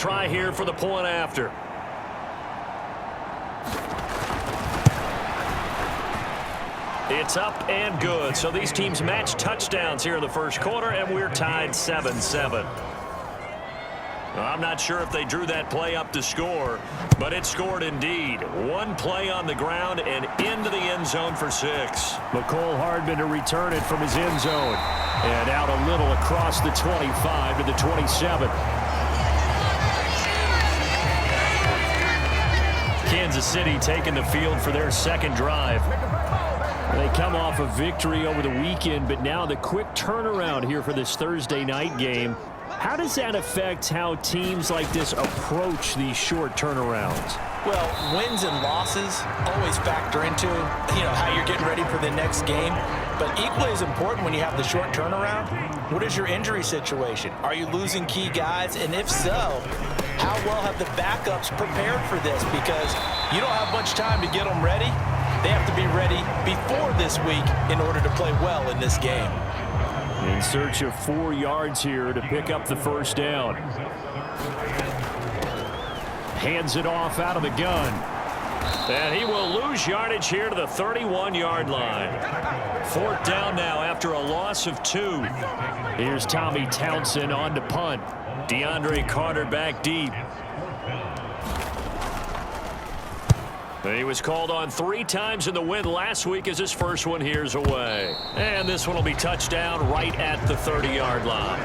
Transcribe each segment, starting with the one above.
Try here for the point after. It's up and good. So these teams match touchdowns here in the first quarter, and we're tied 7-7. I'm not sure if they drew that play up to score, but it scored indeed. One play on the ground and into the end zone for 6. McCole Hardman to return it from his end zone. And out a little across the 25 to the 27. Kansas City taking the field for their second drive. They come off a victory over the weekend, but now the quick turnaround here for this Thursday night game. How does that affect how teams like this approach these short turnarounds? Well, wins and losses always factor into, how you're getting ready for the next game. But equally as important when you have the short turnaround, what is your injury situation? Are you losing key guys? And if so, how well have the backups prepared for this? Because you don't have much time to get them ready. They have to be ready before this week in order to play well in this game. In search of 4 yards here to pick up the first down. Hands it off out of the gun. And he will lose yardage here to the 31-yard line. 4th down now after a loss of 2. Here's Tommy Townsend on to punt. DeAndre Carter back deep. He was called on 3 times in the win last week as his first one here's away. And this one will be touchdown right at the 30-yard line.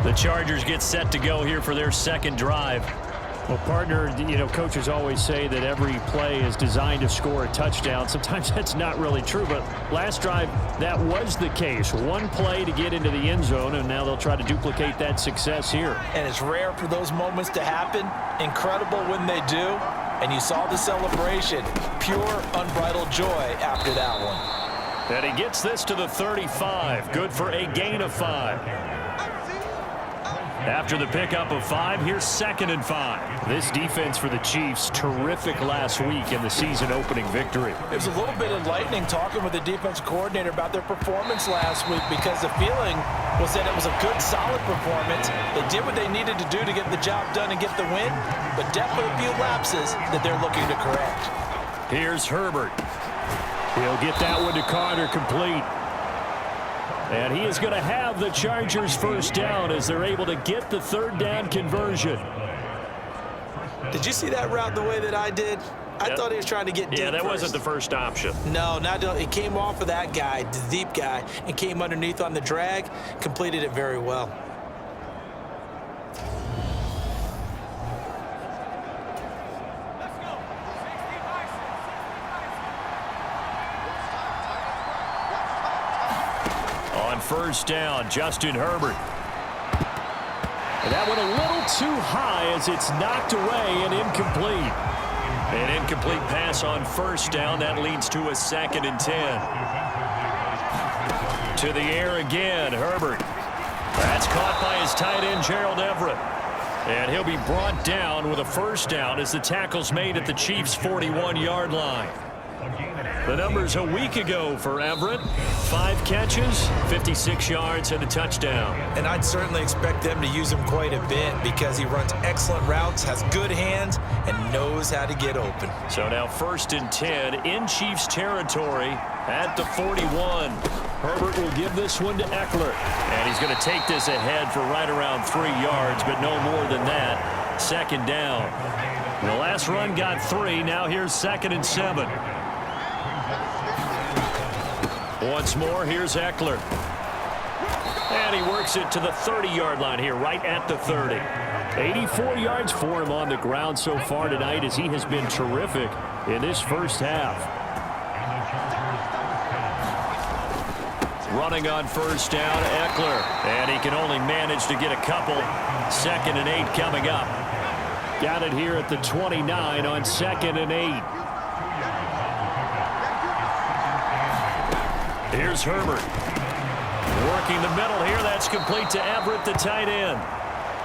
The Chargers get set to go here for their second drive. Well, partner, coaches always say that every play is designed to score a touchdown. Sometimes that's not really true, but last drive, that was the case. One play to get into the end zone, and now they'll try to duplicate that success here. And it's rare for those moments to happen. Incredible when they do. And you saw the celebration. Pure, unbridled joy after that one. And he gets this to the 35. Good for a gain of 5. After the pickup of 5, here's 2nd and 5. This defense for the Chiefs, terrific last week in the season-opening victory. It was a little bit enlightening talking with the defense coordinator about their performance last week because the feeling was that it was a good, solid performance. They did what they needed to do to get the job done and get the win, but definitely a few lapses that they're looking to correct. Here's Herbert. He'll get that one to Carter complete. And he is going to have the Chargers first down as they're able to get the 3rd down conversion. Did you see that route the way that I did? I thought he was trying to get deep. Yeah, that wasn't the first option. No, it came off of that guy, the deep guy, and came underneath on the drag, completed it very well. First down, Justin Herbert. And that went a little too high as it's knocked away and incomplete. An incomplete pass on first down. That leads to a 2nd and 10. To the air again, Herbert. That's caught by his tight end, Gerald Everett. And he'll be brought down with a first down as the tackle's made at the Chiefs' 41-yard line. The numbers a week ago for Everett. 5 catches, 56 yards, and a touchdown. And I'd certainly expect them to use him quite a bit because he runs excellent routes, has good hands, and knows how to get open. So now 1st and 10 in Chiefs territory at the 41. Herbert will give this one to Eckler. And he's going to take this ahead for right around 3 yards, but no more than that. 2nd down. The last run got 3. Now here's 2nd and 7. Once more, here's Eckler. And he works it to the 30-yard line here, right at the 30. 84 yards for him on the ground so far tonight as he has been terrific in this first half. Running on first down, Eckler. And he can only manage to get a couple. 2nd and 8 coming up. Got it here at the 29 on 2nd and 8. Here's Herbert. Working the middle here. That's complete to Everett, the tight end.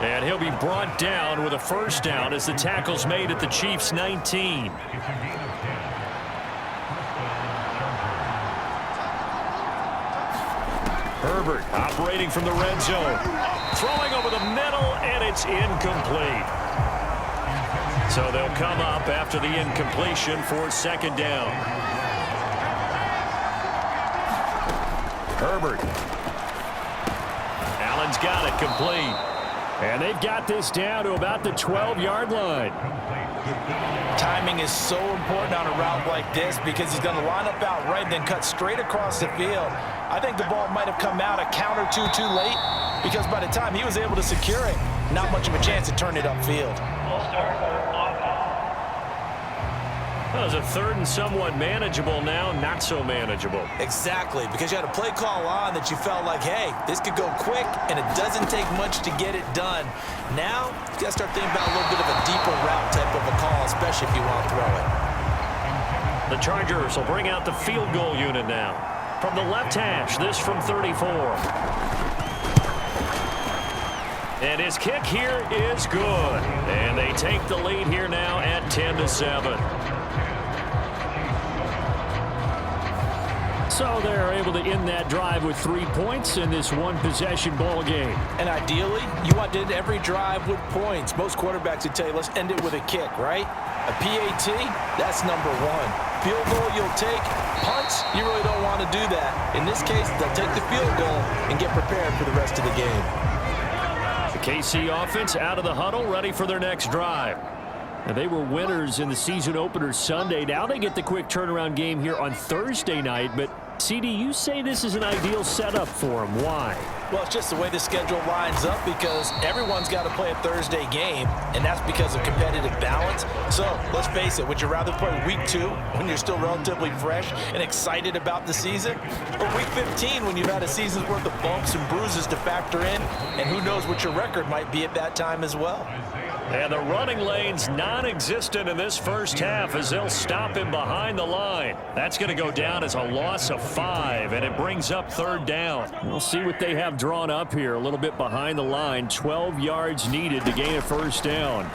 And he'll be brought down with a first down as the tackle's made at the Chiefs' 19. Herbert operating from the red zone. Throwing over the middle, and it's incomplete. So they'll come up after the incompletion for second down. Herbert. Allen's got it complete. And they've got this down to about the 12-yard line. Timing is so important on a route like this because he's going to line up out right and then cut straight across the field. I think the ball might have come out a count or two too late because by the time he was able to secure it, not much of a chance to turn it upfield. That was a third and somewhat manageable, now not so manageable. Exactly, because you had a play call on that you felt like, hey, this could go quick, and it doesn't take much to get it done. Now, you got to start thinking about a little bit of a deeper route type of a call, especially if you want to throw it. The Chargers will bring out the field goal unit now. From the left hash, this from 34. And his kick here is good. And they take the lead here now at 10-7. So they're able to end that drive with 3 points in this one-possession ball game. And ideally, you want to end every drive with points. Most quarterbacks would tell you, let's end it with a kick, right? A PAT, that's number one. Field goal you'll take. Punts, you really don't want to do that. In this case, they'll take the field goal and get prepared for the rest of the game. The KC offense out of the huddle, ready for their next drive. Now, they were winners in the season opener Sunday. Now they get the quick turnaround game here on Thursday night. But, CD, you say this is an ideal setup for them. Why? Well, it's just the way the schedule lines up because everyone's got to play a Thursday game, and that's because of competitive balance. So, let's face it, would you rather play week 2 when you're still relatively fresh and excited about the season? Or week 15 when you've had a season's worth of bumps and bruises to factor in, and who knows what your record might be at that time as well? And the running lane's non-existent in this first half as they'll stop him behind the line. That's going to go down as a loss of 5, and it brings up third down. We'll see what they have drawn up here. A little bit behind the line. 12 yards needed to gain a first down.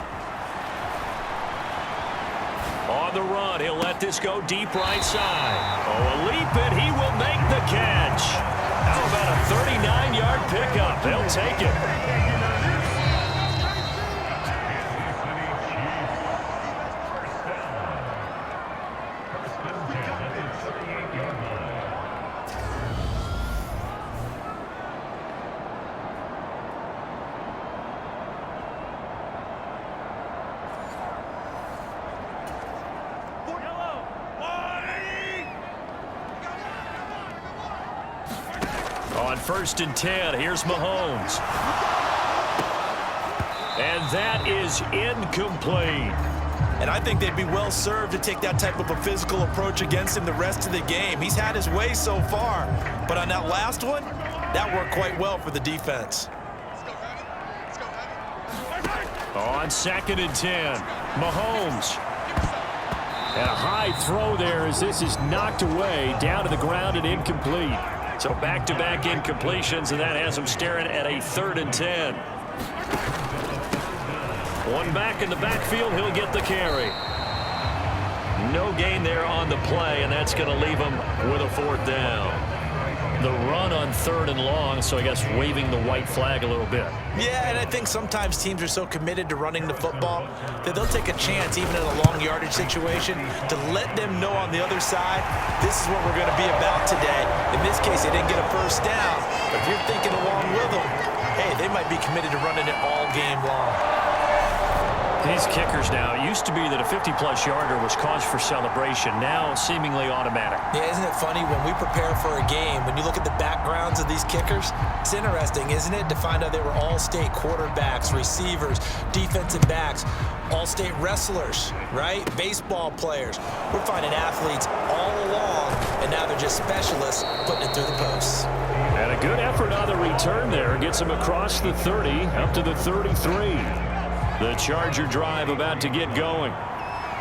On the run, he'll let this go deep right side. Oh, a leap, and he will make the catch. How about a 39-yard pickup? They'll take it. On 1st and 10, here's Mahomes. And that is incomplete. And I think they'd be well served to take that type of a physical approach against him the rest of the game. He's had his way so far, but on that last one, that worked quite well for the defense. On 2nd and 10, Mahomes. And a high throw there as this is knocked away down to the ground and incomplete. So back-to-back incompletions, and that has him staring at a 3rd and 10. One back in the backfield, he'll get the carry. No gain there on the play, and that's going to leave him with a 4th down. The run on 3rd and long, so I guess waving the white flag a little bit. Yeah, and I think sometimes teams are so committed to running the football that they'll take a chance, even in a long yardage situation, to let them know on the other side, this is what we're going to be about today. In this case, they didn't get a first down, but if you're thinking along with them, hey, they might be committed to running it all game long. These kickers now, it used to be that a 50-plus yarder was cause for celebration. Now seemingly automatic. Yeah, isn't it funny when we prepare for a game, when you look at the backgrounds of these kickers, it's interesting, isn't it, to find out they were all-state quarterbacks, receivers, defensive backs, all-state wrestlers, right? Baseball players. We're finding athletes all along, and now they're just specialists putting it through the posts. And a good effort on the return there. Gets him across the 30, up to the 33. The Charger drive about to get going.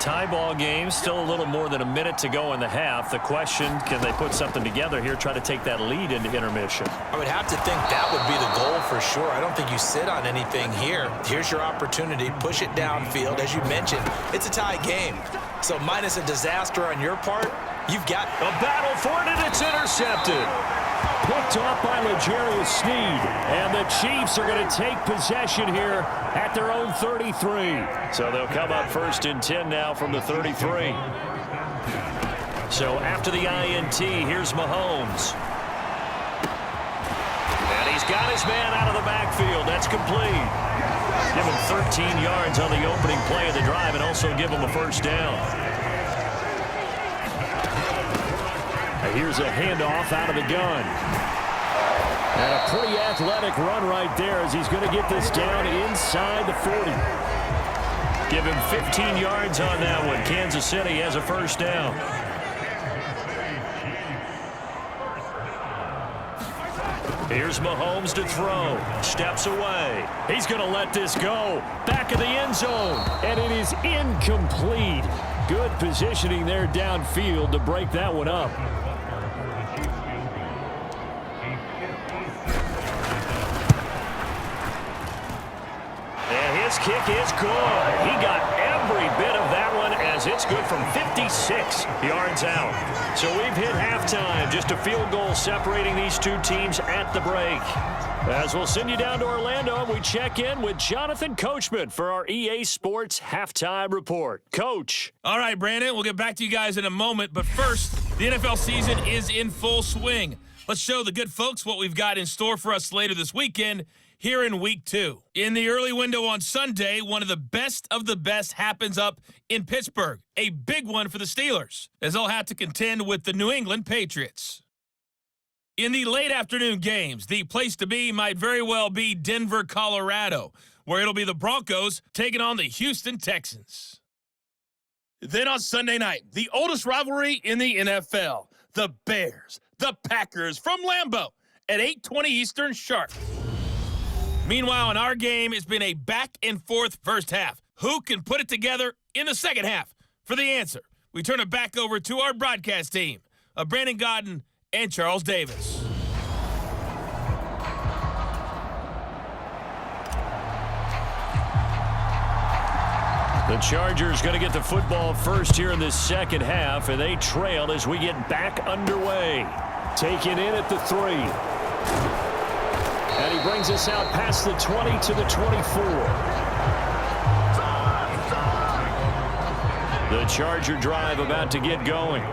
Tie ball game, still a little more than a minute to go in the half. The question, can they put something together here, try to take that lead into intermission? I would have to think that would be the goal for sure. I don't think you sit on anything here. Here's your opportunity. Push it downfield. As you mentioned, it's a tie game. So minus a disaster on your part, you've got a battle for it, and it's intercepted. picked off by L'Jarius Sneed. And the Chiefs are going to take possession here at their own 33. So they'll come up 1st and 10 now from the 33. So after the INT, here's Mahomes. And he's got his man out of the backfield. That's complete. Give him 13 yards on the opening play of the drive and also give him a 1st down. Here's a handoff out of the gun. And a pretty athletic run right there as he's going to get this down inside the 40. Give him 15 yards on that one. Kansas City has a 1st down. Here's Mahomes to throw. Steps away. He's going to let this go. Back of the end zone. And it is incomplete. Good positioning there downfield to break that one up. And his kick is good. He got every bit of that one as it's good from 56 yards out. So we've hit halftime. Just a field goal separating these two teams at the break. As we'll send you down to Orlando, and we check in with Jonathan Coachman for our EA Sports Halftime Report. Coach. All right, Brandon, we'll get back to you guys in a moment. But first, the NFL season is in full swing. Let's show the good folks what we've got in store for us later this weekend here in Week 2. In the early window on Sunday, one of the best happens up in Pittsburgh. A big one for the Steelers, as they'll have to contend with the New England Patriots. In the late afternoon games, the place to be might very well be Denver, Colorado, where it'll be the Broncos taking on the Houston Texans. Then on Sunday night, the oldest rivalry in the NFL, the Bears, the Packers from Lambeau at 8:20 Eastern sharp. Meanwhile, in our game, it's been a back-and-forth first half. Who can put it together in the second half? For the answer, we turn it back over to our broadcast team of Brandon Godden and Charles Davis. The Chargers going to get the football first here in this second half, and they trail as we get back underway. Taken in at the 3. And he brings us out past the 20 to the 24. The Charger drive about to get going.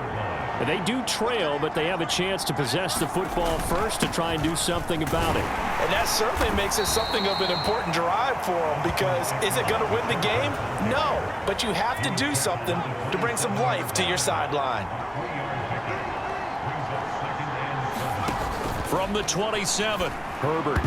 They do trail, but they have a chance to possess the football first to try and do something about it. And that certainly makes it something of an important drive for them, because is it going to win the game? No, but you have to do something to bring some life to your sideline. From the 27, Herbert.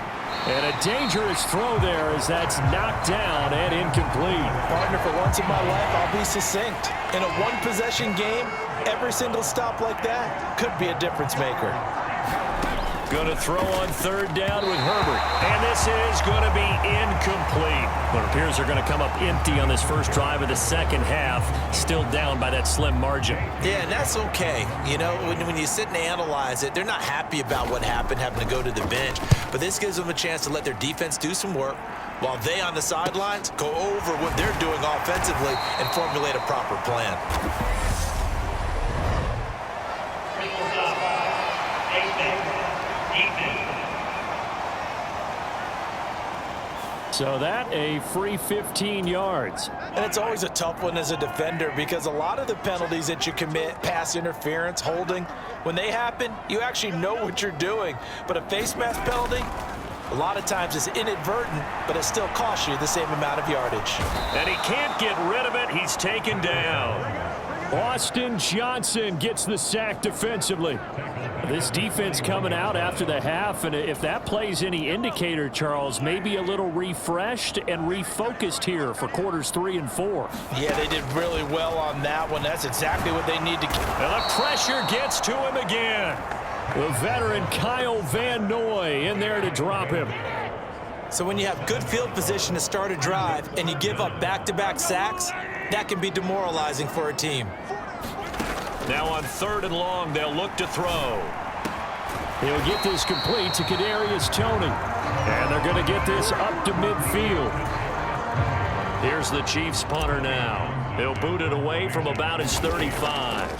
And a dangerous throw there as that's knocked down and incomplete. Partner, for once in my life, I'll be succinct. In a one-possession game, every single stop like that could be a difference maker. Going to throw on 3rd down with Herbert. And this is going to be incomplete. But it appears they're going to come up empty on this first drive of the second half. Still down by that slim margin. Yeah, and that's okay. You know, when you sit and analyze it, they're not happy about what happened, having to go to the bench. But this gives them a chance to let their defense do some work while they on the sidelines go over what they're doing offensively and formulate a proper plan. So that a free 15 yards. And it's always a tough one as a defender, because a lot of the penalties that you commit, pass interference, holding, when they happen, you actually know what you're doing. But a face mask penalty, a lot of times is inadvertent, but it still costs you the same amount of yardage. And he can't get rid of it. He's taken down. Austin Johnson gets the sack defensively. This defense coming out after the half, and if that plays any indicator, Charles, maybe a little refreshed and refocused here for quarters 3 and 4. Yeah, they did really well on that one. That's exactly what they need to keep. And the pressure gets to him again. The veteran Kyle Van Noy in there to drop him. So when you have good field position to start a drive and you give up back-to-back sacks, that can be demoralizing for a team. Now on 3rd and long, they'll look to throw. He'll get this complete to Kadarius Toney. And they're going to get this up to midfield. Here's the Chiefs punter now. He'll boot it away from about his 35.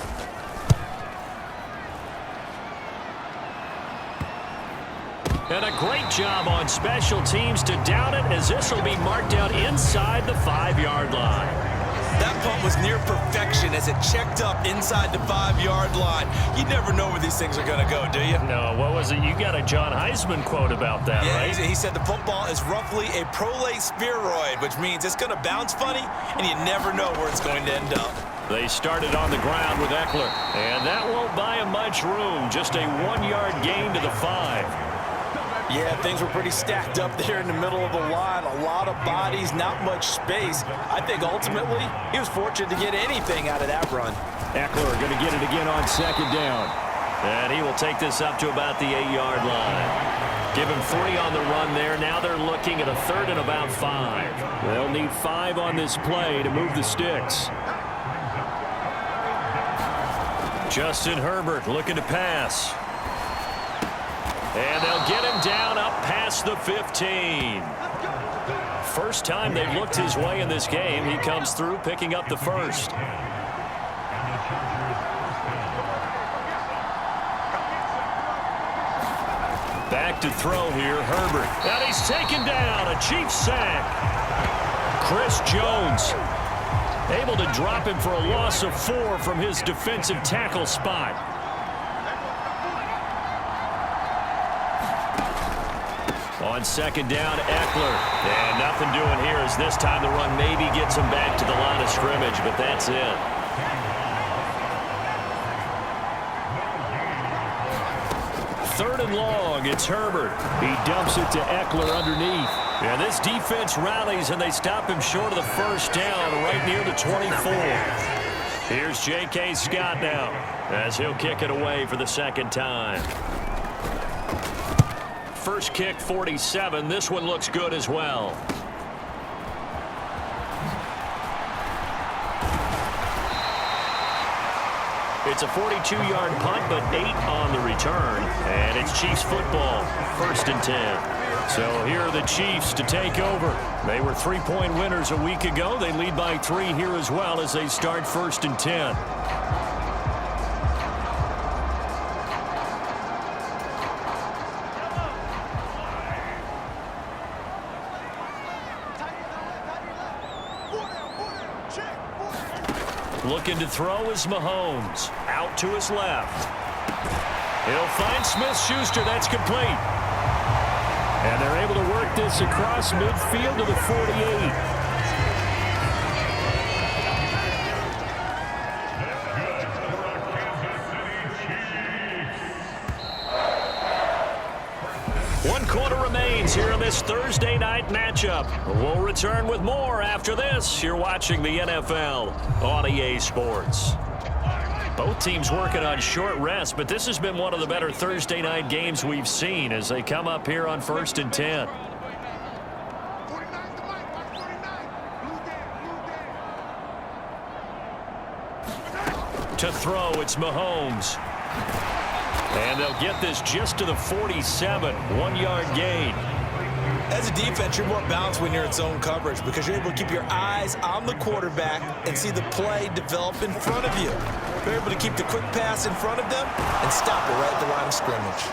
And a great job on special teams to down it, as this will be marked out inside the 5-yard line. That punt was near perfection as it checked up inside the 5-yard line. You never know where these things are going to go, do you? No, what was it? You got a John Heisman quote about that, yeah, right? He said the football is roughly a prolate spheroid, which means it's going to bounce funny, and you never know where it's going to end up. They started on the ground with Eckler, and that won't buy him much room. Just a 1-yard gain to the 5. Yeah, things were pretty stacked up there in the middle of the line. A lot of bodies, not much space. I think ultimately he was fortunate to get anything out of that run. Eckler going to get it again on 2nd down. And he will take this up to about the 8-yard line. Give him 3 on the run there. Now they're looking at a 3rd and about 5. They'll need 5 on this play to move the sticks. Justin Herbert looking to pass. And they'll get him down up past the 15. First time they've looked his way in this game. He comes through picking up the first. Back to throw here, Herbert. And he's taken down, a Chiefs sack. Chris Jones able to drop him for a loss of 4 from his defensive tackle spot. On 2nd down, Eckler. And nothing doing here as this time the run maybe gets him back to the line of scrimmage, but that's it. Third and long, it's Herbert. He dumps it to Eckler underneath. And this defense rallies, and they stop him short of the first down right near the 24. Here's J.K. Scott now as he'll kick it away for the 2nd time. First kick, 47. This one looks good as well. It's a 42-yard punt, but 8 on the return. And it's Chiefs football, 1st and 10. So here are the Chiefs to take over. They were 3-point winners a week ago. They lead by 3 here as well as they start 1st and 10. Looking to throw is Mahomes. Out to his left. He'll find Smith-Schuster. That's complete. And they're able to work this across midfield to the 48. One quarter remains here in this Thursday night matchup. We'll return with more after this. You're watching the NFL on EA Sports. Both teams working on short rest, but this has been one of the better Thursday night games we've seen as they come up here on 1st and 10. To throw, it's Mahomes. And they'll get this just to the 47, 1-yard gain. As a defense, you're more balanced when you're in zone coverage because you're able to keep your eyes on the quarterback and see the play develop in front of you. You're able to keep the quick pass in front of them and stop it right at the line of scrimmage.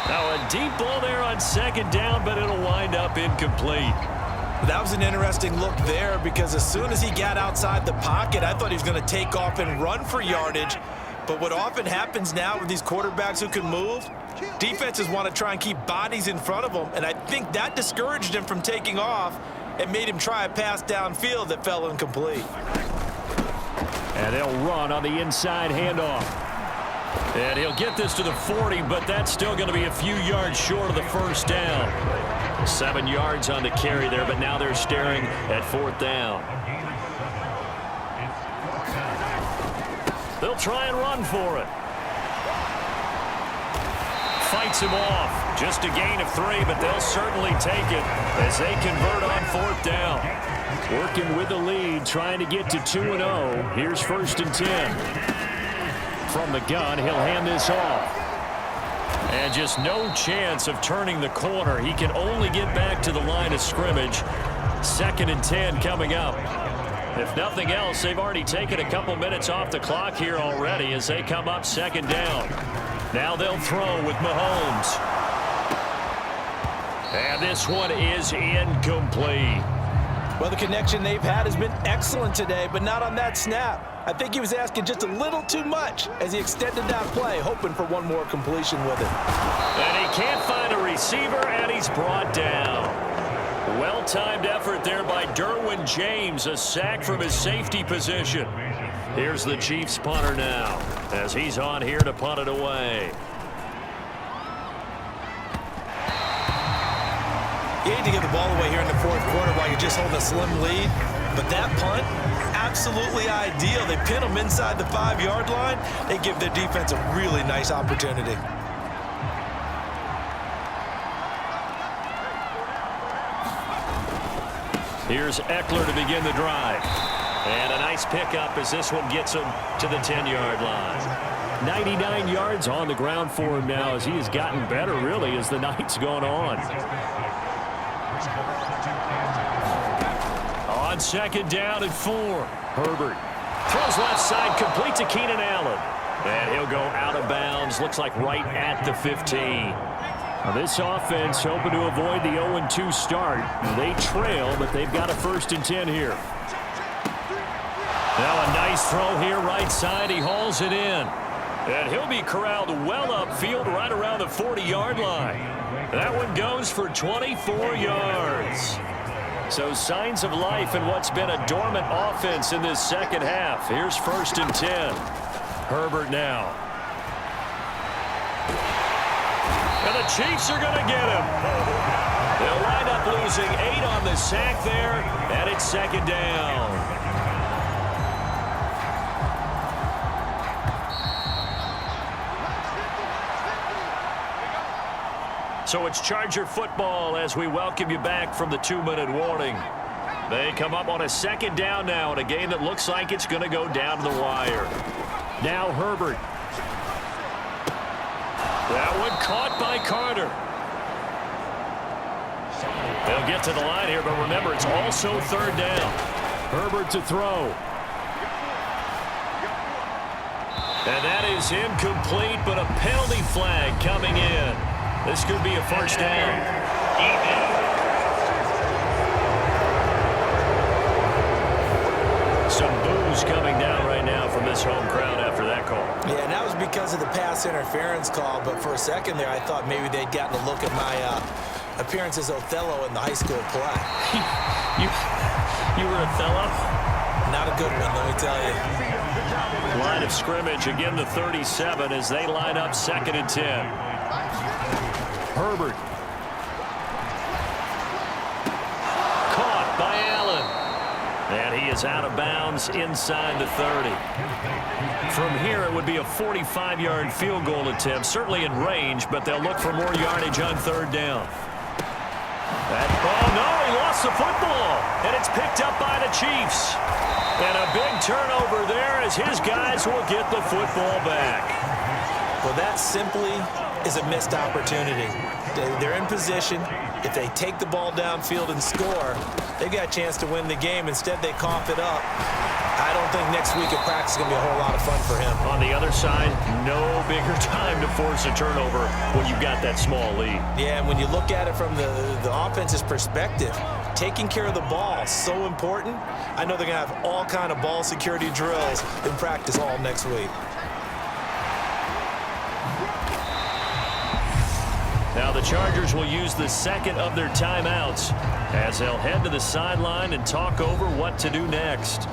Now a deep ball there on 2nd down, but it'll wind up incomplete. That was an interesting look there because as soon as he got outside the pocket, I thought he was going to take off and run for yardage. But what often happens now with these quarterbacks who can move, defenses want to try and keep bodies in front of them, and I think that discouraged him from taking off and made him try a pass downfield that fell incomplete. And they'll run on the inside handoff. And he'll get this to the 40, but that's still going to be a few yards short of the first down. 7 yards on the carry there, but now they're staring at 4th down. They'll try and run for it. Fights him off. Just a gain of 3, but they'll certainly take it as they convert on 4th down. Working with the lead, trying to get to 2-0. Here's 1st and 10. From the gun, he'll hand this off. And just no chance of turning the corner. He can only get back to the line of scrimmage. 2nd and 10 coming up. If nothing else, they've already taken a couple minutes off the clock here already as they come up 2nd down. Now they'll throw with Mahomes. And this one is incomplete. Well, the connection they've had has been excellent today, but not on that snap. I think he was asking just a little too much as he extended that play, hoping for one more completion with it. And he can't find a receiver, and he's brought down. Well-timed effort there by Derwin James, a sack from his safety position. Here's the Chiefs punter now, as he's on here to punt it away. You hate to give the ball away here in the fourth quarter while you just hold a slim lead, but that punt, absolutely ideal. They pin them inside the 5-yard line. They give their defense a really nice opportunity. Here's Eckler to begin the drive. And a nice pickup as this one gets him to the 10-yard line. 99 yards on the ground for him now as he has gotten better, really, as the night's gone on. On second down and 4. Herbert throws left side, complete to Keenan Allen. And he'll go out of bounds, looks like right at the 15. Now this offense hoping to avoid the 0-2 start. They trail, but they've got a 1st and 10 here. Now a nice throw here right side. He hauls it in. And he'll be corralled well upfield right around the 40-yard line. That one goes for 24 yards. So signs of life in what's been a dormant offense in this second half. Here's 1st and 10. Herbert now. And the Chiefs are going to get him. They'll wind up losing 8 on the sack there, and it's 2nd down. So it's Charger football as we welcome you back from the 2-minute warning. They come up on a 2nd down now in a game that looks like it's going to go down to the wire. Now Herbert. That one caught by Carter. They'll get to the line here, but remember, it's also 3rd down. Herbert to throw. And that is incomplete, but a penalty flag coming in. This could be a 1st down. Some boos coming down right now from this home crowd after that call. Yeah, and that was because of the pass interference call, but for a second there I thought maybe they'd gotten a look at my appearance as Othello in the high school play. You were Othello? Not a good one, let me tell you. Line of scrimmage, again the 37 as they line up 2nd and 10. Herbert. Caught by Allen. And he is out of bounds inside the 30. From here, it would be a 45-yard field goal attempt, certainly in range, but they'll look for more yardage on 3rd down. Oh, no, he lost the football, and it's picked up by the Chiefs. And a big turnover there as his guys will get the football back. Well, that simply is a missed opportunity. They're in position. If they take the ball downfield and score, they've got a chance to win the game. Instead, they cough it up. I don't think next week at practice is going to be a whole lot of fun for him. On the other side, no bigger time to force a turnover when you've got that small lead. Yeah, and when you look at it from the offense's perspective, taking care of the ball is so important. I know they're going to have all kind of ball security drills in practice all next week. Now the Chargers will use the 2nd of their timeouts as they'll head to the sideline and talk over what to do next.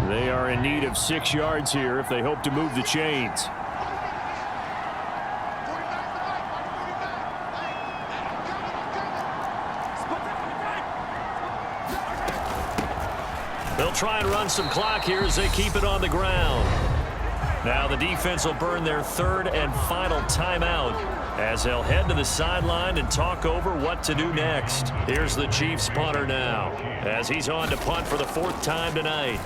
They are in need of 6 yards here if they hope to move the chains. They'll try and run some clock here as they keep it on the ground. Now the defense will burn their 3rd and final timeout as they'll head to the sideline and talk over what to do next. Here's the Chiefs punter now as he's on to punt for the 4th time tonight.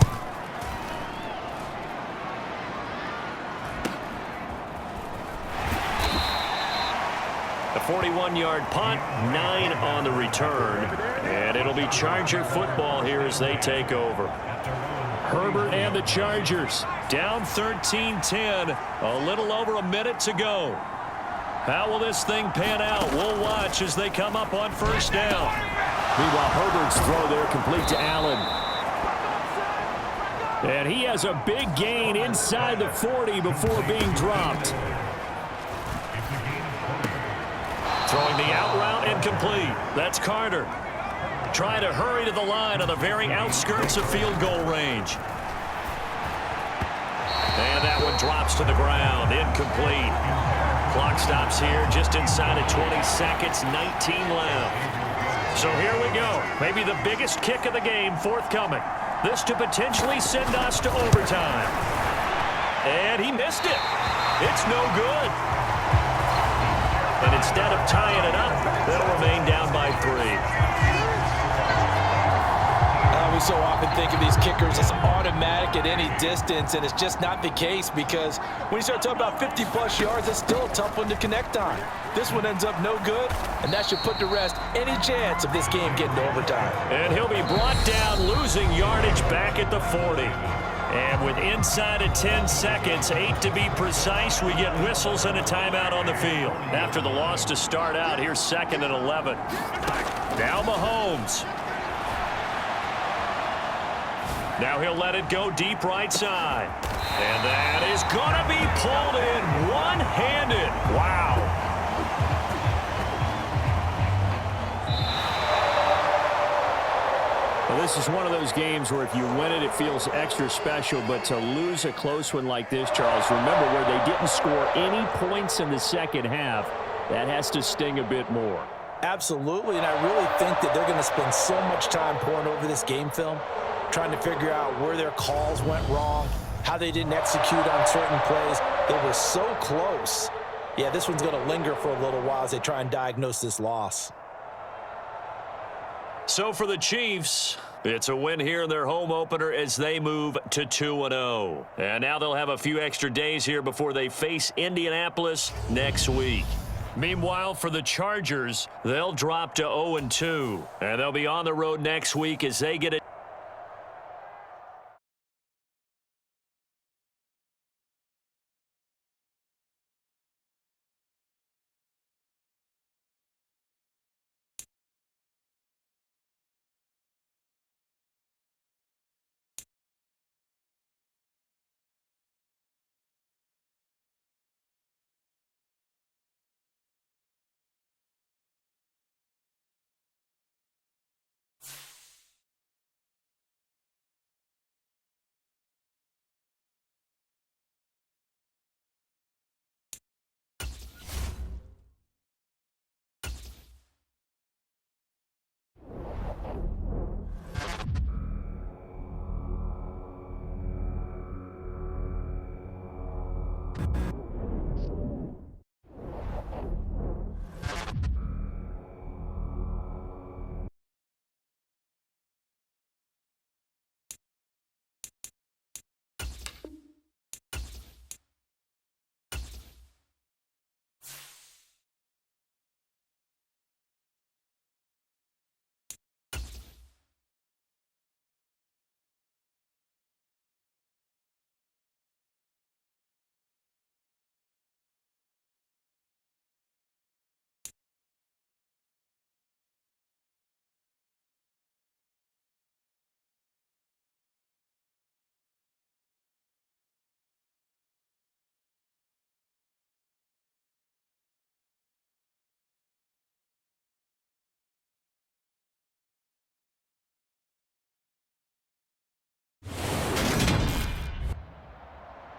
A 41-yard punt, 9 on the return, and it'll be Charger football here as they take over. Herbert and the Chargers down 13-10, a little over a minute to go. How will this thing pan out? We'll watch as they come up on first down. Meanwhile, Herbert's throw there complete to Allen. And he has a big gain inside the 40 before being dropped. Throwing the out route incomplete. That's Carter. Trying to hurry to the line on the very outskirts of field goal range. And that one drops to the ground. Incomplete. Clock stops here just inside of 20 seconds, 19 left. So here we go. Maybe the biggest kick of the game forthcoming. This to potentially send us to overtime. And he missed it. It's no good. And instead of tying it up, they'll remain down by 3. We so often think of these kickers as automatic at any distance, and it's just not the case because when you start talking about 50-plus yards, it's still a tough one to connect on. This one ends up no good, and that should put to rest any chance of this game getting to overtime. And he'll be brought down, losing yardage back at the 40. And with inside of 10 seconds, 8 to be precise, we get whistles and a timeout on the field. After the loss to start out, here's 2nd and 11. Now Mahomes. Now he'll let it go deep right side. And that is going to be pulled in one-handed. Wow. Well, this is one of those games where if you win it, it feels extra special. But to lose a close one like this, Charles, remember where they didn't score any points in the second half, that has to sting a bit more. Absolutely, and I really think that they're going to spend so much time pouring over this game film, trying to figure out where their calls went wrong, how they didn't execute on certain plays. They were so close. Yeah, this one's going to linger for a little while as they try and diagnose this loss. So for the Chiefs, it's a win here in their home opener as they move to 2-0. And now they'll have a few extra days here before they face Indianapolis next week. Meanwhile, for the Chargers, they'll drop to 0-2. And they'll be on the road next week as they get it.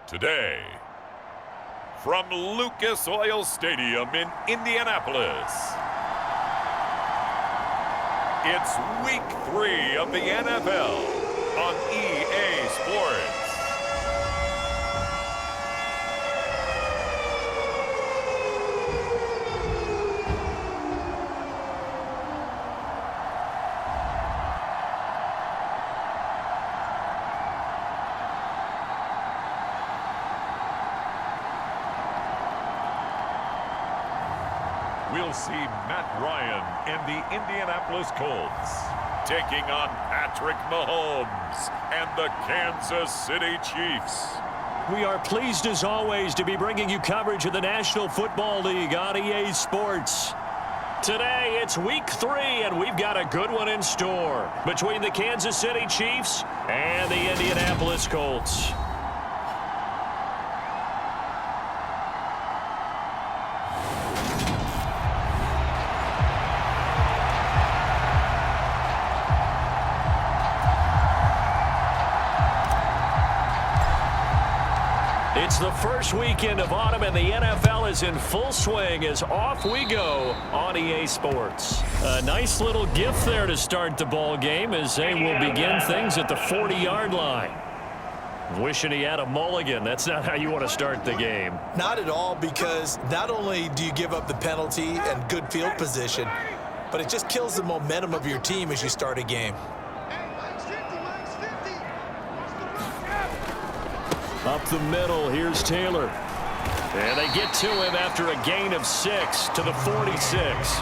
Today, from Lucas Oil Stadium in Indianapolis, it's Week 3 of the NFL on EA Sports. We'll see Matt Ryan and the Indianapolis Colts taking on Patrick Mahomes and the Kansas City Chiefs. We are pleased as always to be bringing you coverage of the National Football League on EA Sports. Today it's week 3 and we've got a good one in store between the Kansas City Chiefs and the Indianapolis Colts. It's the first weekend of autumn, and the NFL is in full swing as off we go on EA Sports. A nice little gift there to start the ball game as they will begin things at the 40-yard line. Wishing he had a mulligan. That's not how you want to start the game. Not at all, because not only do you give up the penalty and good field position, but it just kills the momentum of your team as you start a game. Up the middle, here's Taylor. And they get to him after a gain of 6 to the 46.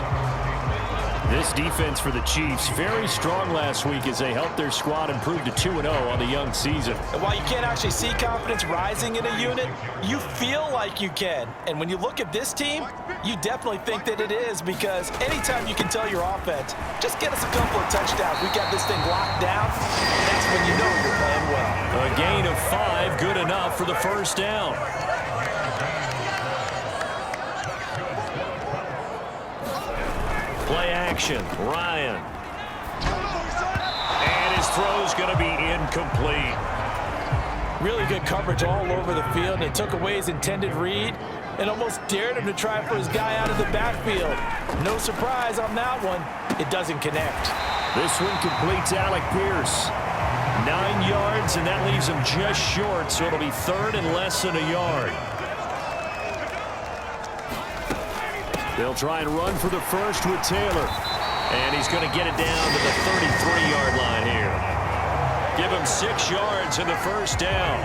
This defense for the Chiefs, very strong last week as they helped their squad improve to 2-0 on the young season. And while you can't actually see confidence rising in a unit, you feel like you can. And when you look at this team, you definitely think that it is, because anytime you can tell your offense, just get us a couple of touchdowns, we got this thing locked down, that's when you know you're playing well. A gain of 5, good enough for the first down. Play action, Ryan. And his throw's going to be incomplete. Really good coverage all over the field, and it took away his intended read and almost dared him to try for his guy out of the backfield. No surprise on that one. It doesn't connect. This one completes Alec Pierce. 9 yards, and that leaves him just short, so it'll be third and less than a yard. They'll try and run for the first with Taylor. And he's going to get it down to the 33-yard line here. Give him 6 yards in the first down.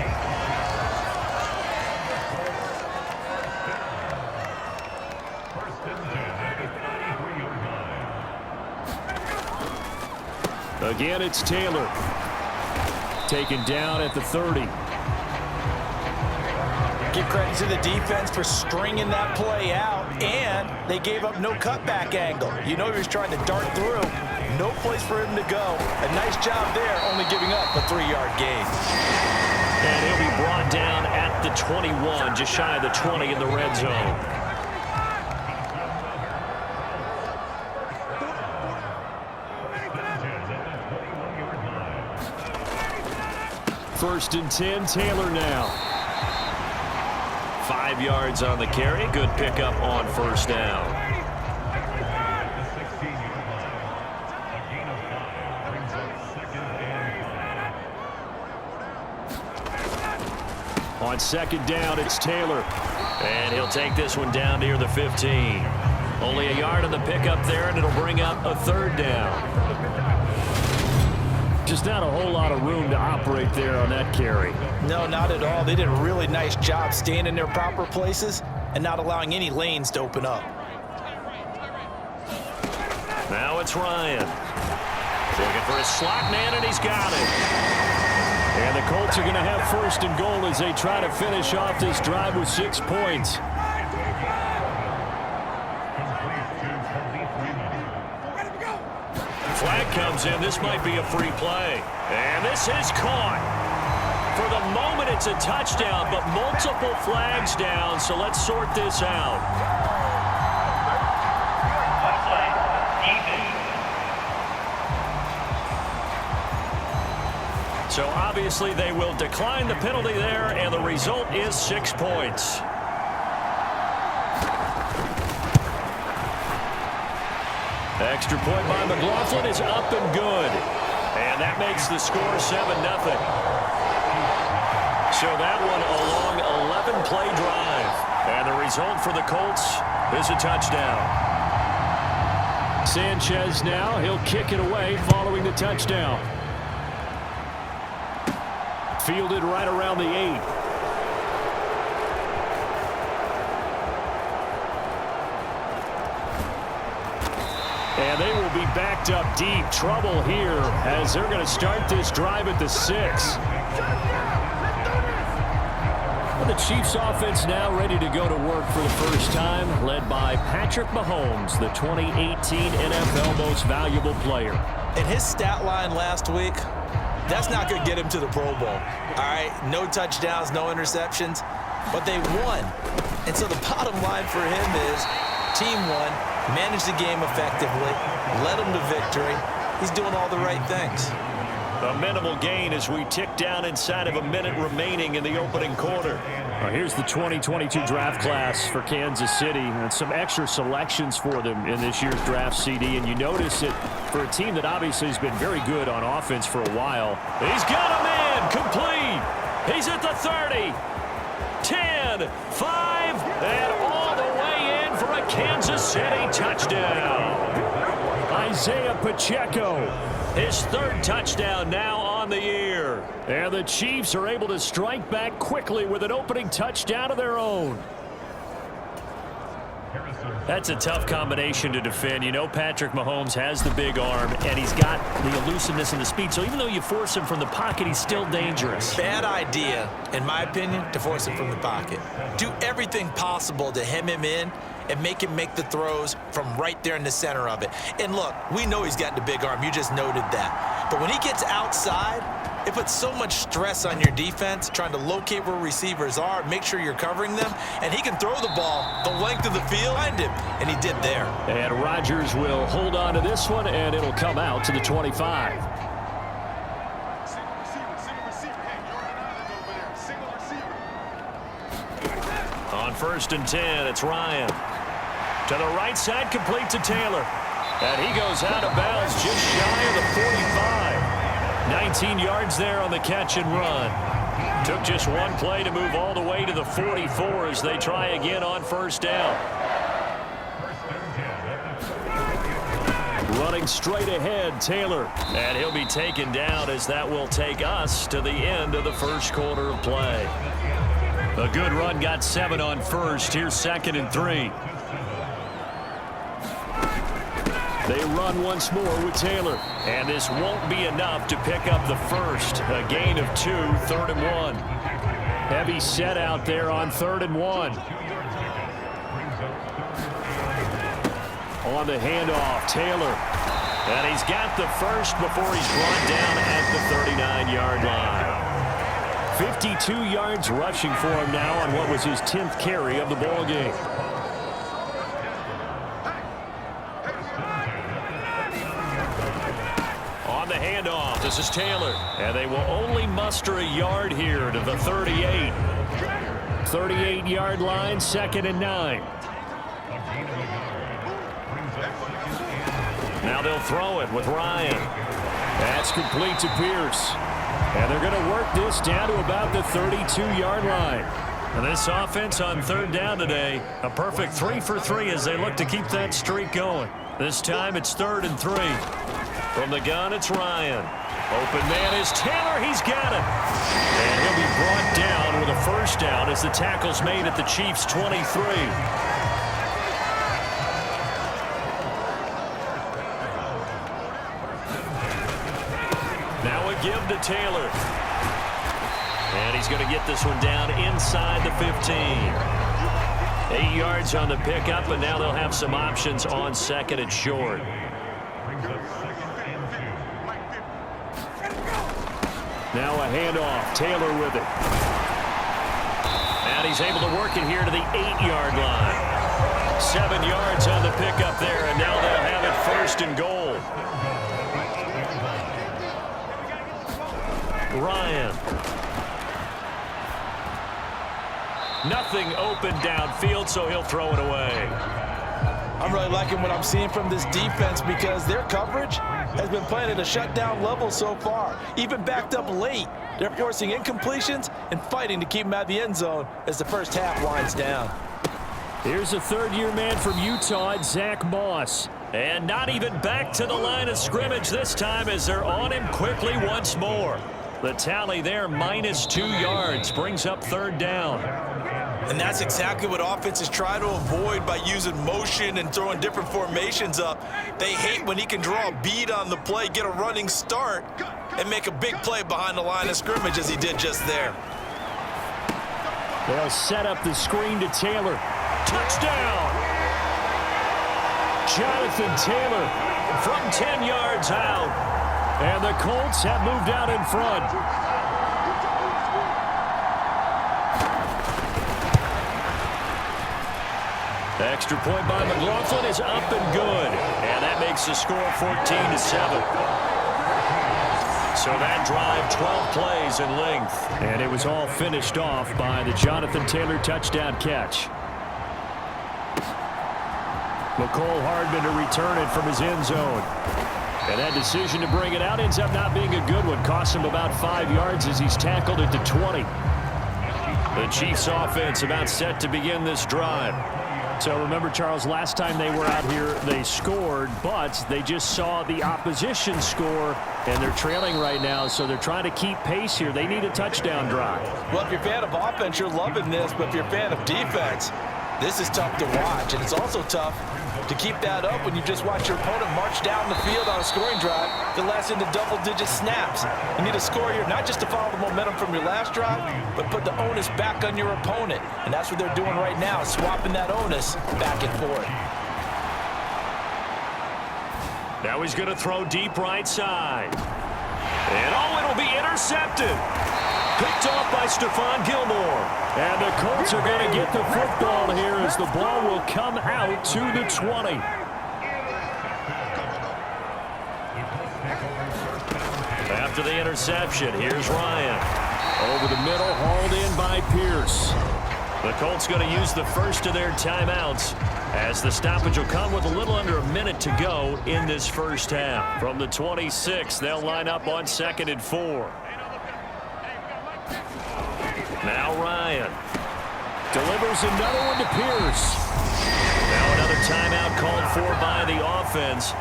Again, it's Taylor. Taken down at the 30. Give credit to the defense for stringing that play out, and they gave up no cutback angle. You know he was trying to dart through. No place for him to go. A nice job there, only giving up a 3-yard gain. And he'll be brought down at the 21, just shy of the 20 in the red zone. First and 10, Taylor now. 5 yards on the carry. Good pickup on first down. On second down, it's Taylor. And he'll take this one down near the 15. Only a yard on the pickup there, and it'll bring up a third down. Just not a whole lot of room to operate there on that carry. No, not at all. They did a really nice job staying in their proper places and not allowing any lanes to open up. Now it's Ryan. Looking for a slot man, and he's got it. And the Colts are going to have first and goal as they try to finish off this drive with 6 points. Flag comes in. This might be a free play. And this is caught. For the moment, it's a touchdown, but multiple flags down, so let's sort this out. So obviously they will decline the penalty there, and the result is 6 points. Extra point by McLaughlin is up and good. And that makes the score 7-0. So that one a long 11-play drive. And the result for the Colts is a touchdown. Sanchez now, he'll kick it away following the touchdown. Fielded right around the 8. And they will be backed up deep. Trouble here as they're going to start this drive at the 6. The Chiefs offense now ready to go to work for the first time, led by Patrick Mahomes, the 2018 NFL Most Valuable Player. And his stat line last week, that's not going to get him to the Pro Bowl. All right, no touchdowns, no interceptions, but they won. And so the bottom line for him is team won, managed the game effectively, led them to victory. He's doing all the right things. A minimal gain as we tick down inside of a minute remaining in the opening quarter. Here's the 2022 draft class for Kansas City, and some extra selections for them in this year's draft CD. And you notice it for a team that obviously has been very good on offense for a while. He's got a man complete. He's at the 30, 10, 5, and all the way in for a Kansas City touchdown. Isaiah Pacheco, his third touchdown now on the year. And the Chiefs are able to strike back quickly with an opening touchdown of their own. That's a tough combination to defend. You know Patrick Mahomes has the big arm, and he's got the elusiveness and the speed. So even though you force him from the pocket, he's still dangerous. Bad idea, in my opinion, to force him from the pocket. Do everything possible to hem him in and make him make the throws from right there in the center of it. And look, we know he's got the big arm. You just noted that. But when he gets outside, it puts so much stress on your defense trying to locate where receivers are, make sure you're covering them, and he can throw the ball the length of the field behind him, and he did there. And Rodgers will hold on to this one, and it'll come out to the 25. On 1st and 10, it's Ryan. To the right side, complete to Taylor. And he goes out of bounds just shy of the 45. 19 yards there on the catch and run. Took just one play to move all the way to the 44 as they try again on 1st down. Running straight ahead, Taylor. And he'll be taken down as that will take us to the end of the first quarter of play. A good run got 7 on 1st. Here's 2nd and 3. They run once more with Taylor. And this won't be enough to pick up the first. A gain of 2, 3rd and 1. Heavy set out there on 3rd and 1. On the handoff, Taylor. And he's got the first before he's brought down at the 39-yard line. 52 yards rushing for him now on what was his 10th carry of the ball game. On the handoff, this is Taylor. And they will only muster a yard here to the 38. 38-yard line, 2nd and 9. Now they'll throw it with Ryan. That's complete to Pierce. And they're going to work this down to about the 32-yard line. And this offense on 3rd down today, a perfect 3 for 3 as they look to keep that streak going. This time it's 3rd and 3. From the gun, it's Ryan. Open man is Taylor. He's got it. And he'll be brought down with a 1st down as the tackle's made at the Chiefs' 23. Give to Taylor. And he's going to get this one down inside the 15. 8 yards on the pickup, and now they'll have some options on 2nd and short. Now a handoff. Taylor with it. And he's able to work it here to the 8-yard line. 7 yards on the pickup there, and now they'll have it 1st and goal. Ryan. Nothing open downfield, so he'll throw it away. I'm really liking what I'm seeing from this defense because their coverage has been playing at a shutdown level so far. Even backed up late, they're forcing incompletions and fighting to keep them out of the end zone as the first half winds down. Here's a 3rd-year man from Utah, Zach Moss. And not even back to the line of scrimmage this time as they're on him quickly once more. The tally there, -2 yards, brings up 3rd down. And that's exactly what offenses try to avoid by using motion and throwing different formations up. They hate when he can draw a bead on the play, get a running start, and make a big play behind the line of scrimmage as he did just there. They'll set up the screen to Taylor. Touchdown! Jonathan Taylor from 10 yards out. And the Colts have moved out in front. The extra point by McLaughlin is up and good. And that makes the score 14-7. So that drive, 12 plays in length. And it was all finished off by the Jonathan Taylor touchdown catch. McCole Hardman to return it from his end zone. And that decision to bring it out ends up not being a good one. Costs him about 5 yards as he's tackled at the 20. The Chiefs offense about set to begin this drive. So remember, Charles, last time they were out here, they scored, but they just saw the opposition score, and they're trailing right now, so they're trying to keep pace here. They need a touchdown drive. Well, if you're a fan of offense, you're loving this, but if you're a fan of defense, this is tough to watch, and it's also tough to keep that up when you just watch your opponent march down the field on a scoring drive that lasts into double-digit snaps. You need a score here, not just to follow the momentum from your last drive, but put the onus back on your opponent. And that's what they're doing right now, swapping that onus back and forth. Now he's going to throw deep right side. And it'll be intercepted. Picked off by Stephon Gilmore. And the Colts are going to get the football here as the ball will come out to the 20. After the interception, here's Ryan. Over the middle, hauled in by Pierce. The Colts going to use the first of their timeouts as the stoppage will come with a little under a minute to go in this first half. From the 26, they'll line up on 2nd and 4. Now Ryan delivers another one to Pierce. Now another timeout called for by the offense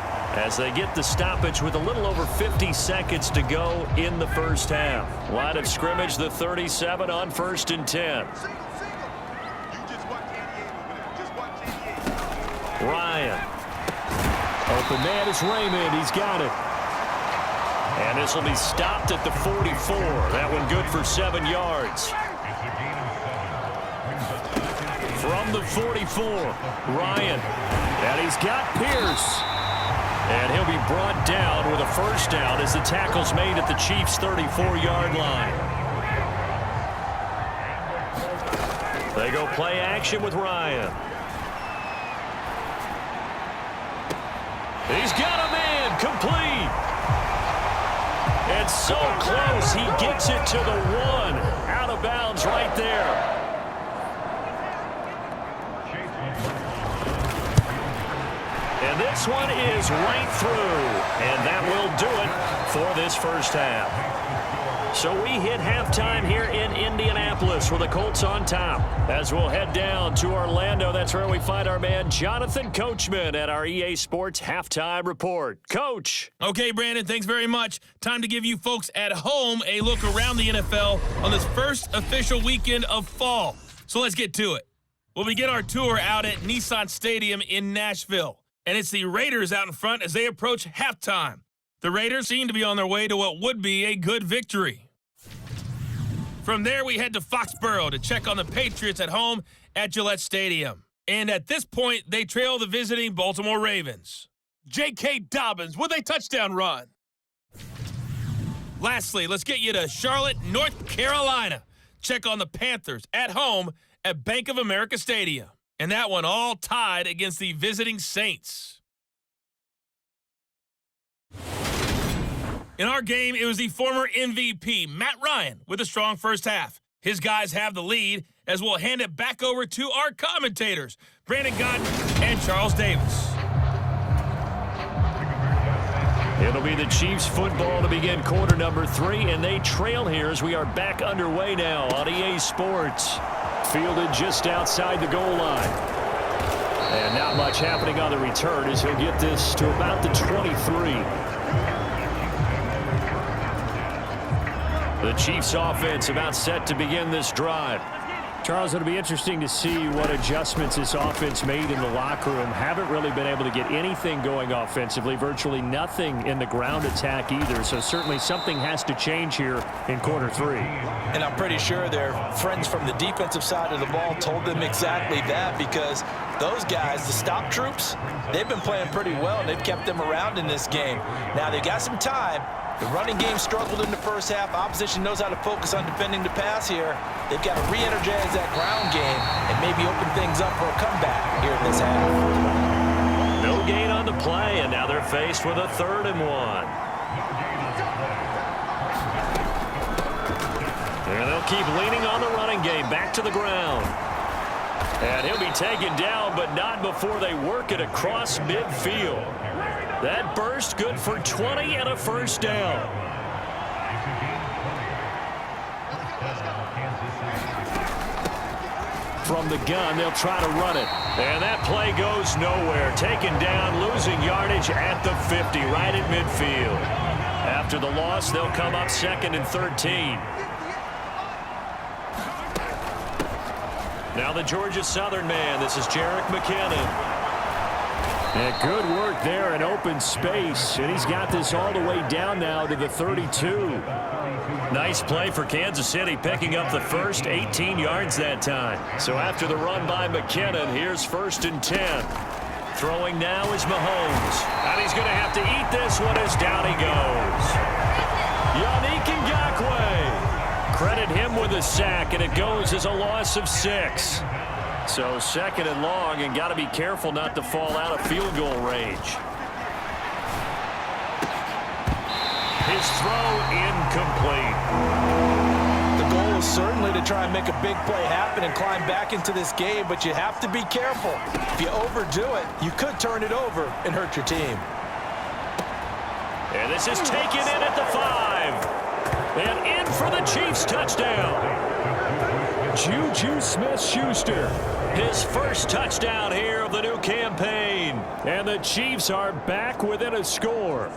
as they get the stoppage with a little over 50 seconds to go in the first half. Line of scrimmage, the 37 on 1st and 10. Ryan. Open man is Raymond. He's got it. And this will be stopped at the 44. That one good for 7 yards. From the 44, Ryan. And he's got Pierce. And he'll be brought down with a first down as the tackle's made at the Chiefs' 34-yard line. They go play action with Ryan. He's got a man complete. It's so close. He gets it to the 1. Out of bounds right there. And this one is right through. And that will do it for this first half. So we hit halftime here in Indianapolis with the Colts on top. As we'll head down to Orlando, that's where we find our man Jonathan Coachman at our EA Sports Halftime Report. Coach. Okay, Brandon, thanks very much. Time to give you folks at home a look around the NFL on this first official weekend of fall. So let's get to it. We'll begin our tour out at Nissan Stadium in Nashville. And it's the Raiders out in front as they approach halftime. The Raiders seem to be on their way to what would be a good victory. From there, we head to Foxborough to check on the Patriots at home at Gillette Stadium. And at this point, they trail the visiting Baltimore Ravens. J.K. Dobbins with a touchdown run. Lastly, let's get you to Charlotte, North Carolina. Check on the Panthers at home at Bank of America Stadium. And that one all tied against the visiting Saints. In our game, it was the former MVP, Matt Ryan, with a strong first half. His guys have the lead, as we'll hand it back over to our commentators, Brandon Godden and Charles Davis. It'll be the Chiefs football to begin quarter number 3, and they trail here as we are back underway now on EA Sports. Fielded just outside the goal line. And not much happening on the return as he'll get this to about the 23. The Chiefs offense about set to begin this drive. Charles, it'll be interesting to see what adjustments this offense made in the locker room. Haven't really been able to get anything going offensively, virtually nothing in the ground attack either. So certainly something has to change here in quarter 3. And I'm pretty sure their friends from the defensive side of the ball told them exactly that, because those guys, the stop troops, they've been playing pretty well, and they've kept them around in this game. Now, they've got some time. The running game struggled in the first half. Opposition knows how to focus on defending the pass here. They've got to re-energize that ground game and maybe open things up for a comeback here in this half. No gain on the play, and now they're faced with a 3rd and 1. And they'll keep leaning on the running game. Back to the ground. And he'll be taken down, but not before they work it across midfield. That burst good for 20 and a first down. From the gun, they'll try to run it. And that play goes nowhere. Taken down, losing yardage at the 50, right at midfield. After the loss, they'll come up 2nd and 13. Now the Georgia Southern man. This is Jerick McKinnon. And good work there in open space. And he's got this all the way down now to the 32. Nice play for Kansas City, picking up the first, 18 yards that time. So after the run by McKinnon, here's 1st and 10. Throwing now is Mahomes. And he's going to have to eat this one as down he goes. Yannick Ngakoue. Credit him with a sack, and it goes as a loss of 6. So 2nd and long, and got to be careful not to fall out of field goal range. His throw incomplete. The goal is certainly to try and make a big play happen and climb back into this game, but you have to be careful. If you overdo it, you could turn it over and hurt your team. And this is taken in at the 5. And in for the Chiefs touchdown. Juju Smith-Schuster, his first touchdown here of the new campaign. And the Chiefs are back within a score.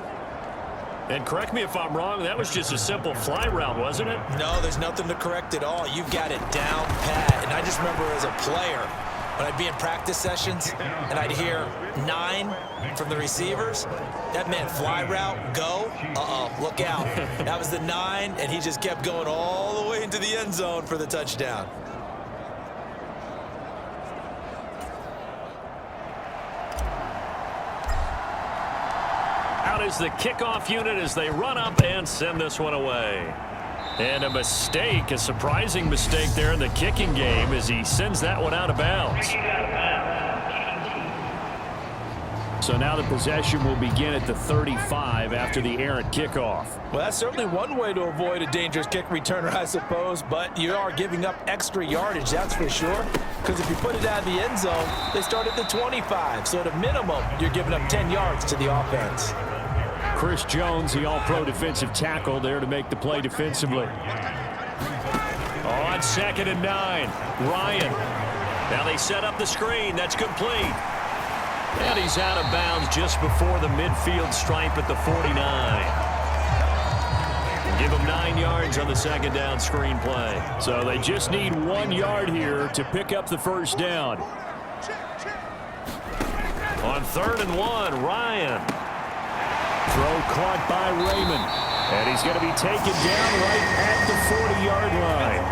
And correct me if I'm wrong, that was just a simple fly route, wasn't it? No, there's nothing to correct at all. You've got it down pat. And I just remember as a player, when I'd be in practice sessions and I'd hear 9 from the receivers, that meant fly route, go, look out. That was the 9, and he just kept going all the way into the end zone for the touchdown. Out is the kickoff unit as they run up and send this one away. And a mistake, a surprising mistake there in the kicking game as he sends that one out of bounds. So now the possession will begin at the 35 after the errant kickoff. Well, that's certainly one way to avoid a dangerous kick returner, I suppose, but you are giving up extra yardage, that's for sure. Because if you put it out of the end zone, they start at the 25. So at a minimum, you're giving up 10 yards to the offense. Chris Jones, the all-pro defensive tackle, there to make the play defensively. On 2nd and 9, Ryan. Now they set up the screen. That's complete. And he's out of bounds just before the midfield stripe at the 49. Give him 9 yards on the 2nd down screen play. So they just need 1 yard here to pick up the first down. On 3rd and 1, Ryan. Throw caught by Raymond. And he's going to be taken down right at the 40-yard line.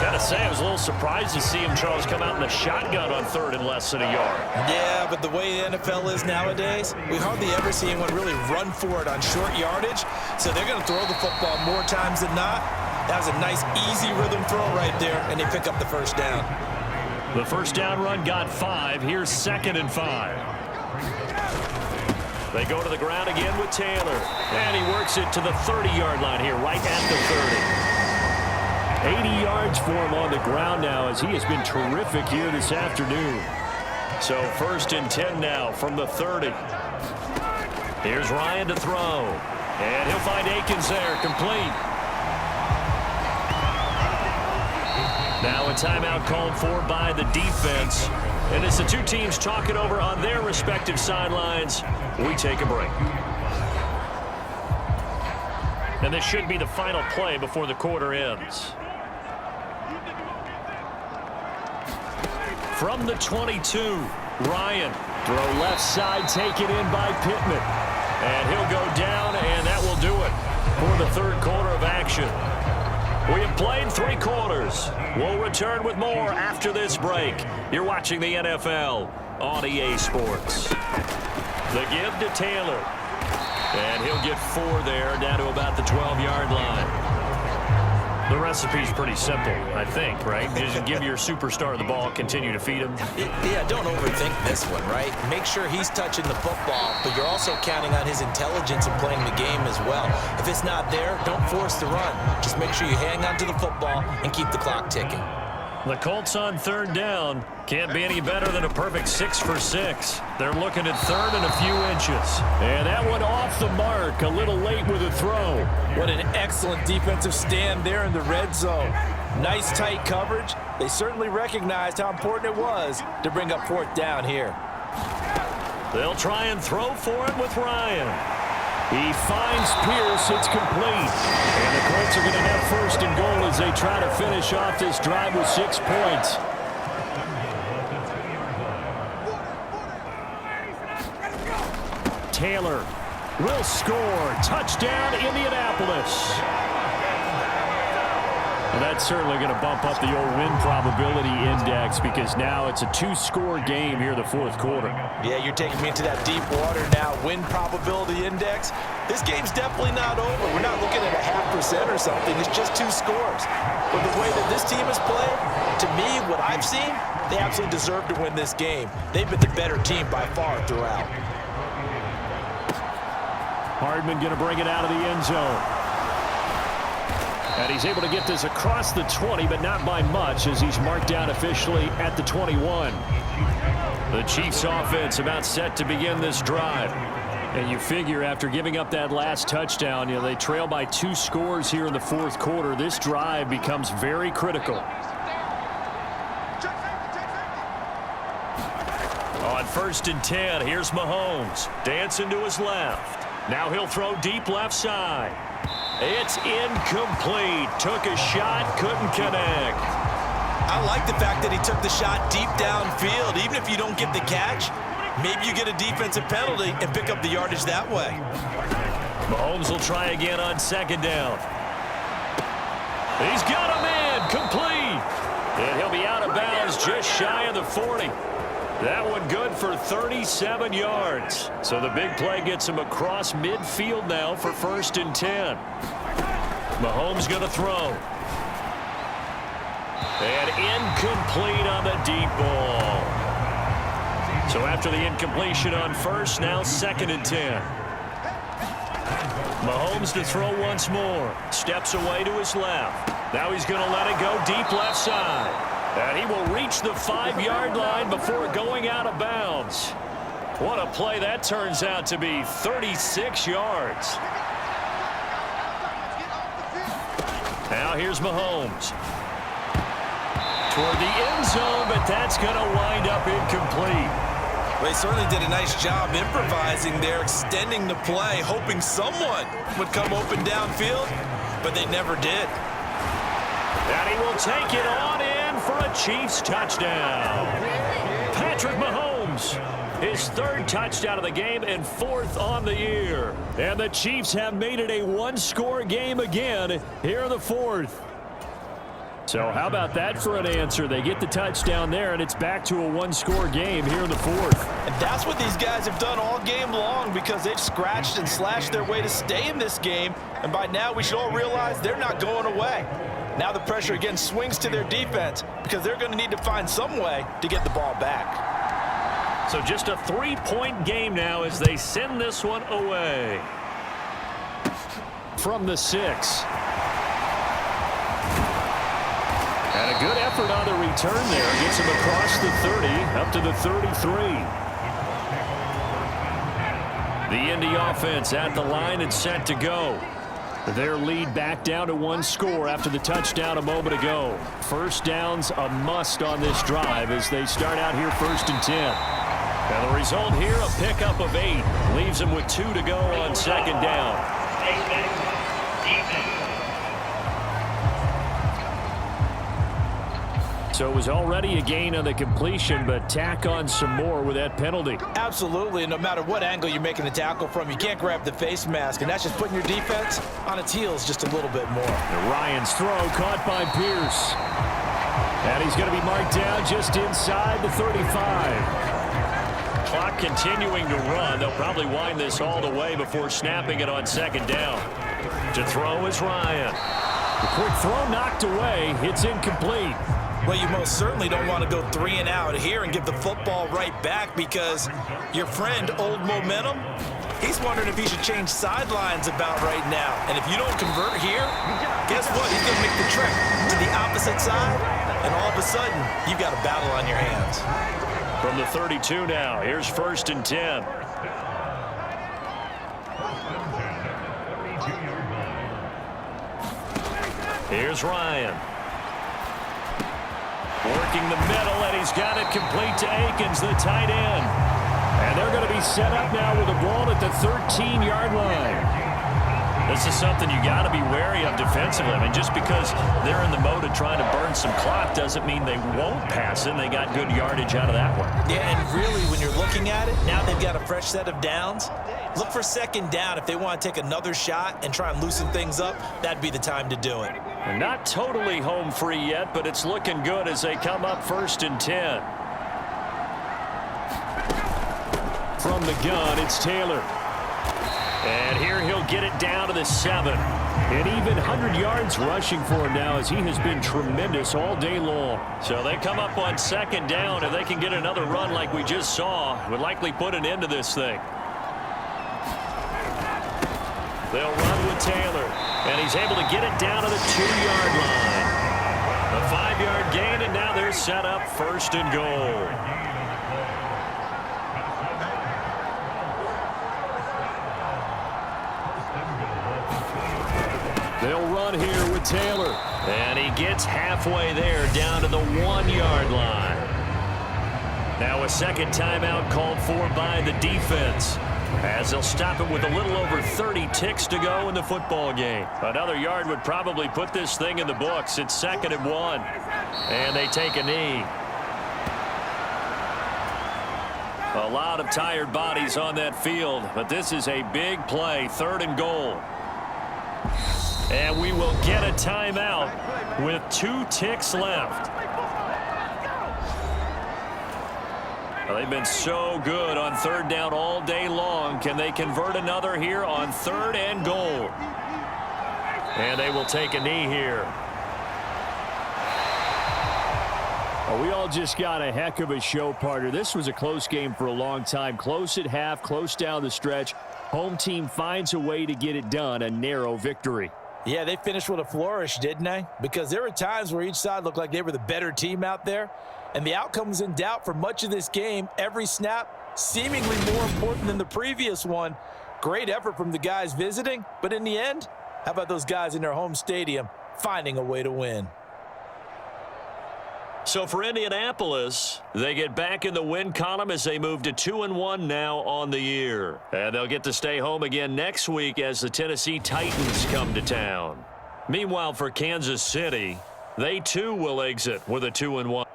Gotta say, I was a little surprised to see him, Charles, come out in the shotgun on 3rd and less than a yard. Yeah, but the way the NFL is nowadays, we hardly ever see anyone really run for it on short yardage. So they're going to throw the football more times than not. That was a nice, easy rhythm throw right there, and they pick up the first down. The first down run got 5. Here's 2nd and 5. They go to the ground again with Taylor. And he works it to the 30-yard line here, right at the 30. 80 yards for him on the ground now as he has been terrific here this afternoon. So 1st and 10 now from the 30. Here's Ryan to throw. And he'll find Akins there, complete. Now a timeout called for by the defense. And as the two teams talk it over on their respective sidelines, we take a break. And this should be the final play before the quarter ends. From the 22, Ryan. Throw left side, taken in by Pittman. And he'll go down, and that will do it for the third quarter of action. We have played 3 quarters. We'll return with more after this break. You're watching the NFL on EA Sports. The give to Taylor. And he'll get 4 there, down to about the 12-yard line. The recipe's pretty simple, I think, right? Just give your superstar the ball, continue to feed him. Yeah, don't overthink this one, right? Make sure he's touching the football, but you're also counting on his intelligence in playing the game as well. If it's not there, don't force the run. Just make sure you hang on to the football and keep the clock ticking. The Colts on third down. Can't be any better than a perfect 6 for 6. They're looking at third and a few inches. And that one off the mark. A little late with a throw. What an excellent defensive stand there in the red zone. Nice tight coverage. They certainly recognized how important it was to bring up 4th down here. They'll try and throw for it with Ryan. He finds Pierce. It's complete. And the Colts are going to have first and goal as they try to finish off this drive with 6 points. Taylor will score. Touchdown, Indianapolis. Well, that's certainly going to bump up the old win probability index because now it's a 2-score game here in the 4th quarter. Yeah, you're taking me into that deep water now. Win probability index. This game's definitely not over. We're not looking at a 0.5% or something. It's just 2 scores. But the way that this team has played, to me, what I've seen, they absolutely deserve to win this game. They've been the better team by far throughout. Hardman going to bring it out of the end zone. And he's able to get this across the 20, but not by much as he's marked down officially at the 21. The Chiefs offense about set to begin this drive. And you figure after giving up that last touchdown, they trail by 2 scores here in the 4th quarter. This drive becomes very critical. On 1st and 10, here's Mahomes. Dancing to his left. Now he'll throw deep left side. It's incomplete. Took a shot, couldn't connect. I like the fact that he took the shot deep downfield. Even if you don't get the catch, maybe you get a defensive penalty and pick up the yardage that way. Mahomes will try again on 2nd down. He's got him in, complete. And he'll be out of bounds just shy of the 40. That one good for 37 yards. So the big play gets him across midfield now for 1st and 10. Mahomes going to throw. And incomplete on the deep ball. So after the incompletion on 1st, now 2nd and 10. Mahomes to throw once more. Steps away to his left. Now he's going to let it go deep left side. And he will reach the 5-yard line before going out of bounds. What a play that turns out to be. 36 yards. Now here's Mahomes. Toward the end zone, but that's going to wind up incomplete. They certainly did a nice job improvising there, extending the play, hoping someone would come open downfield, but they never did. And he will take it on in for a Chiefs touchdown. Patrick Mahomes, his 3rd touchdown of the game and 4th on the year. And the Chiefs have made it a 1-score game again here in the 4th. So how about that for an answer? They get the touchdown there, and it's back to a 1-score game here in the 4th. And that's what these guys have done all game long because they've scratched and slashed their way to stay in this game. And by now, we should all realize they're not going away. Now the pressure again swings to their defense because they're going to need to find some way to get the ball back. So just a 3-point game now as they send this one away. From the 6. And a good effort on the return there. Gets him across the 30, up to the 33. The Indy offense at the line and set to go. Their lead back down to 1 score after the touchdown a moment ago. 1st down's a must on this drive as they start out here 1st and 10. And the result here, a pickup of 8. Leaves them with 2 to go on 2nd down. So it was already a gain on the completion, but tack on some more with that penalty. Absolutely. No matter what angle you're making the tackle from, you can't grab the face mask, and that's just putting your defense on its heels just a little bit more. Ryan's throw caught by Pierce. And he's going to be marked down just inside the 35. Clock continuing to run. They'll probably wind this all the way before snapping it on second down. To throw is Ryan. The quick throw knocked away. It's incomplete. Well, you most certainly don't want to go 3 and out here and give the football right back, because your friend, Old Momentum, he's wondering if he should change sidelines about right now. And if you don't convert here, guess what? He's going to make the trek to the opposite side, and all of a sudden, you've got a battle on your hands. From the 32 now, here's 1st and 10. Here's Ryan. Working the middle, and he's got it complete to Akins, the tight end. And they're going to be set up now with the ball at the 13-yard line. This is something you got to be wary of defensively. I mean, just because they're in the mode of trying to burn some clock doesn't mean they won't pass it. They got good yardage out of that one. Yeah, and really, when you're looking at it, now they've got a fresh set of downs. Look for second down. If they want to take another shot and try and loosen things up, that'd be the time to do it. And not totally home free yet, but it's looking good as they come up 1st and 10. From the gun, it's Taylor. And here he'll get it down to the 7. And even 100 yards rushing for him now, as he has been tremendous all day long. So they come up on second down. If they can get another run like we just saw, would likely put an end to this thing. They'll run with Taylor, and he's able to get it down to the 2-yard line. A 5-yard gain, and now they're set up 1st and goal. They'll run here with Taylor. And he gets halfway there, down to the 1-yard line. Now a second timeout called for by the defense, as they'll stop it with a little over 30 ticks to go in the football game. Another yard would probably put this thing in the books. It's 2nd and 1. And they take a knee. A lot of tired bodies on that field, but this is a big play. 3rd and goal. And we will get a timeout with 2 ticks left. Well, they've been so good on 3rd down all day long. Can they convert another here on 3rd and goal? And they will take a knee here. Well, we all just got a heck of a show, partner. This was a close game for a long time. Close at half, close down the stretch. Home team finds a way to get it done. A narrow victory. Yeah, they finished with a flourish, didn't they? Because there were times where each side looked like they were the better team out there. And the outcome was in doubt for much of this game. Every snap seemingly more important than the previous one. Great effort from the guys visiting. But in the end, how about those guys in their home stadium finding a way to win? So for Indianapolis, they get back in the win column as they move to 2-1 now on the year. And they'll get to stay home again next week as the Tennessee Titans come to town. Meanwhile, for Kansas City, they too will exit with a 2-1.